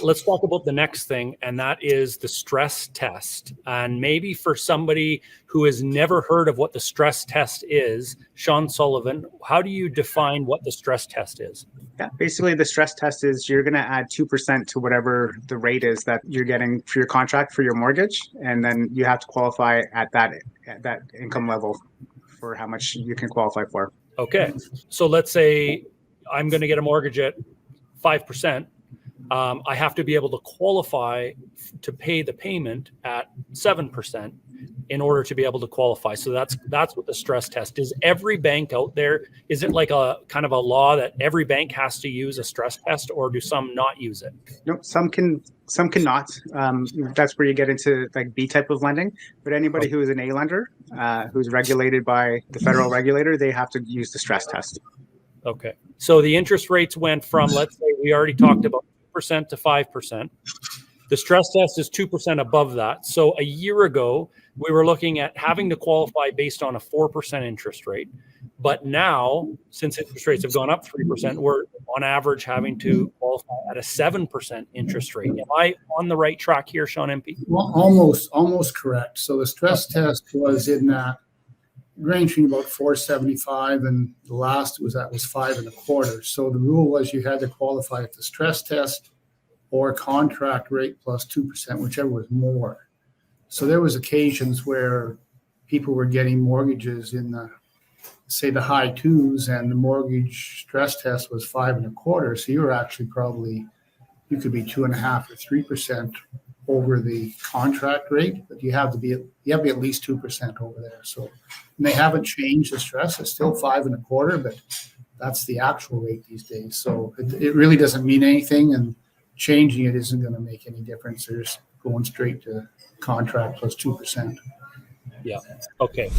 Let's talk about the next thing, and that is the stress test. And maybe for somebody who has never heard of what the stress test is, Sean Sullivan, how do you define what the stress test is? Yeah, basically the stress test is you're going to add 2% to whatever the rate is that you're getting for your contract for your mortgage, and then you have to qualify at that income level for how much you can qualify for. Okay, so let's say I'm going to get a mortgage at 5%. I have to be able to qualify to pay the payment at 7% in order to be able to qualify. So that's what the stress test is. Every bank out there, is it like a kind of a law that every bank has to use a stress test, or do some not use it? No, some cannot. That's where you get into like B type of lending. But anybody who is an A lender, who's regulated by the federal regulator, they have to use the stress test. Okay. So the interest rates went from, let's say we already talked about 2% to 5%. The stress test is 2% above that. So a year ago, we were looking at having to qualify based on a 4% interest rate. But now, since interest rates have gone up 3%, we're on average having to qualify at a 7% interest rate. Am I on the right track here, Sean MP? Well, almost correct. So the stress test was in that ranging about 475, and the last was 5.25. So the rule was you had to qualify at the stress test or contract rate plus 2%, whichever was more. So there was occasions where people were getting mortgages in the high twos, and the mortgage stress test was 5.25. So you were actually you could be 2.5 or 3% over the contract rate, but you have to be at least 2% over there. So they haven't changed the stress; it's still 5.25, but that's the actual rate these days. So it really doesn't mean anything, and changing it isn't going to make any difference. They're just going straight to contract plus 2%. Yeah. Okay.